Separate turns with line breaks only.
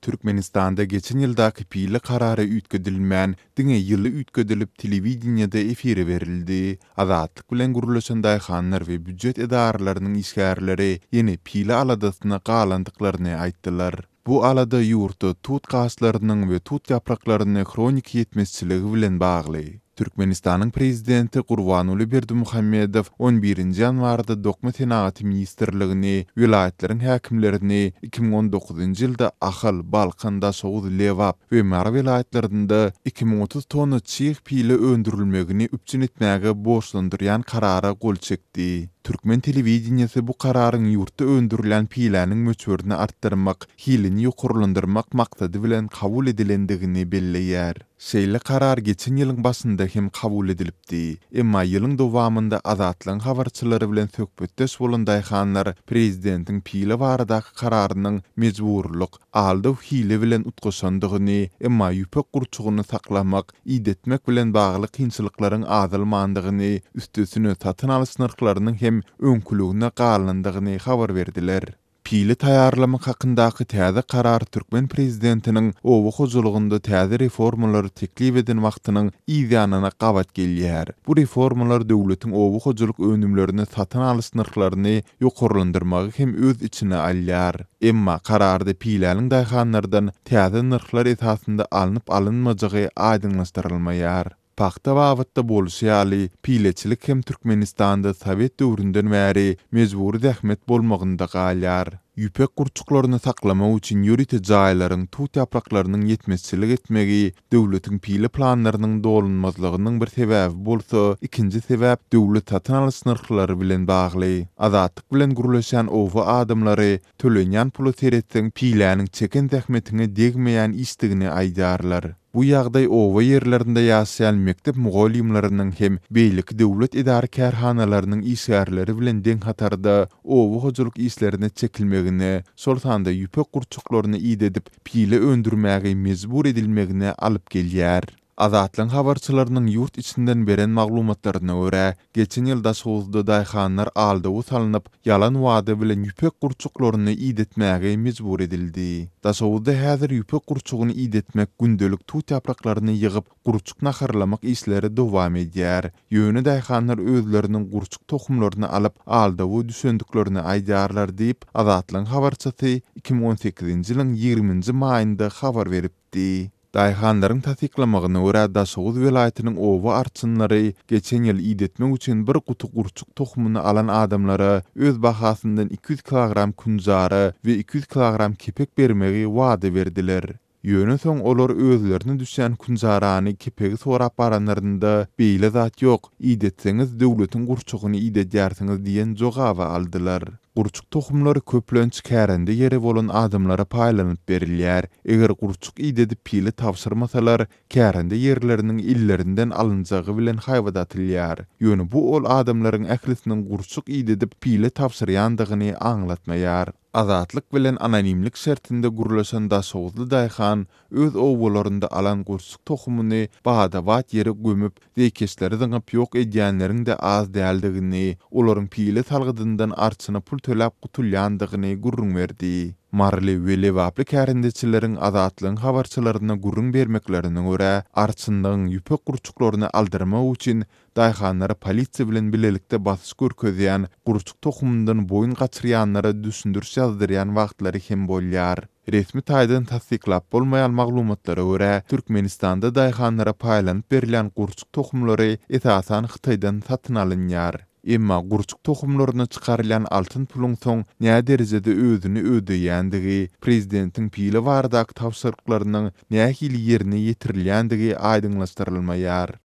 Türkmenistan'da geçen ýyldaky pili karary üýtgedilmän diňe ýyly üýtgedilip telewizionyada efire berildi. Azatlyk bilen gurulşan daýhanlar we büdjet edaralarynyň işgärleri ýene pili aladasyna galandyklaryny aýtdylar. Bu alada ýurtda tut gaslarynyň we tut ýapraklaryny kronik ýetmezçiligi bilen bagly. Türkmenistanyň prezidenti Gurbanuly Berdimuhammedow 11-nji ýanwarda Dokma Senaty ministrligini, vilayatleriň häkimlerini 2019-njy ýylda Ahal, Balkanda, Sowuz, Lewap we Mar vilayatlarynda 2030 tonna çyýk pili öndürilmegini üpçün etmäge borçlandyrýan karara gol çekdi. Türkmen telewizionyasy bu kararyň ýurtda öndürilen piläniň möçberini artdyrmak, hilini ýokurlandyrmak maksady bilen kabul edilendigini belleýär. Şeýle karar geçen ýylyň başynda hem kabul edilipdi. Emma ýylyň dowamynda azatlyň habarçylary bilen söhbetdeş bolan daýhanlar prezidentiň pili baradaky kararynyň mejburlyk, aldyw hile bilen utgaşandygyny, emma ýüpek gurçugyny saklamak, iýdetmek bilen bagly kynçylyklaryň azalmandygyny, üstesine satyn alyş narklarynyň hem öňkülügine galandygyny habar berdiler. Pili taýarlamak hakyndaky täze karar Türkmen prezidentiniň owa hojulugynda täze reformalary teklip eden wagtynyň ýanyna gabat gelýär. Bu reformalar döwletiň owa hojuluk önümlerini satyn alyş narklaryny ýokurlandyrmagy hem öz içine alýar. Emma kararda piläniň daýhanlardan täze narklar esasynda alınıp alınmajagy aýdynlaşdyrylmaýar. Paxta wagtda bolşýaly pileçilik hem Türkmenistanda Sowet döwründen bäri mejburi zähmet bolmagynda galýar. Ýüpek gurçuklaryny saklamak üçin ýörite jaýlaryň tut ýapraklarynyň ýetmezçilik etmegi döwletiň pili planlarynyň dolunmazlygynyň bir sebäbi bolsa, ikinji sebäp döwlet satyn alyş narklary bilen bagly. Azatlyk bilen gurulşan owa adamlary tölenýän puly seretseň piläniň çeken zähmetine degmeýän işdigini aýdarlar. Bu ýagdaý owa ýerlerinde ýaşaýan mektep mugallimlarynyň hem beýlik döwlet idare kärhanalarynyň işgärleri bilen deň hatarda owa hojuluk işlerine çekilmegine, şol sanda ýüpek gurçuklaryny iýdedip pili öndürmäge mejbur edilmegine alyp gelýär. Azatlyň habarçylarynyň ýurt içinden beren maglumatlaryna görä, geçen ýylda Sowuzda daýhanlar aldyw salanyp, ýalan wada bilen ýüpek gurçuklaryny iýdetmäge mejbur edildi. Sowuzda häzir ýüpek gurçugyny iýdetmek, gündelik tut ýapraklaryny ýygyp, gurçuk naharlamak işleri dowam edýär. Ýöne daýhanlar özleriniň gurçuk tohumlaryny alyp, aldyw düşendiklerini aýdarlar diýip, Azatlyň habarçysy 2018-nji ýylyň 20-nji maýynda habar beripdi. Daýhanlaryň tasdiklamagyna görä Sowuz vilayatynyň owa arçynlary geçen ýyl iýdetmek üçin bir gutu gurçuk tohumyny alan adamlara öz bahasyndan 200 kilogram kunjary we 200 kilogram kepek bermegi wada berdiler. Ýöne soň olar özlerini düşen kunjarany kepegi sorap baranlarynda beýle zat ýok, iýdetseňiz döwletiň gurçugyny iýdedýärsiňiz diýen jogaby aldylar. Gurçuk tohumlary köplenç kärende ýere bolan adamlara paýlanyp berilýär. Eger gurçuk iýdedip pili tapşyrmasalar, kärende ýerleriniň illerinden alynjagy bilen haýwadatylýar. Ýöne bu ol adamlaryň ählisiniň gurçuk iýdedip pili tapşyrýandygyny aňlatmaýar. Azatlyk bilen anonimlik şertinde gurulşan Sowuzly daýhan öz owalarynda alan gurçuk tohumyny bada wat ýere gömüp, zekeşleri zyňyp ýok edýänleriň de az däldigini, olaryň pili salgydyndan arçyna pul töläp gutulýandygyny gurrun berdi. Marly we Lewaply kärendeçileriň azatlyň habarçylaryna gurrun bermeklerine görä, arçyndyň ýüpek gurçuklaryny aldyrmak üçin daýhanlary polisiýa bilen bilelikde basyş görkezýän, gurçuk tohumundan boyun gaçyrýanlara düşündürüş ýazdyrýan wagtlary hem bolýar. Resmi taýdan tasdiklap bolmaýan maglumatlara görä, Türkmenistanda daýhanlara paýlanyp berilen gurçuk tohumlary esasan Hytaýdan satyn alynýar. Emma gurçuk tohumlaryna çykarylan altyn puluň soň näme derejede özüni ödeýändigi, prezidentiň pili baradaky tapşyryklarynyň näme hili ýerine ýetirilýändigi aýdynlaşdyrylmaýar.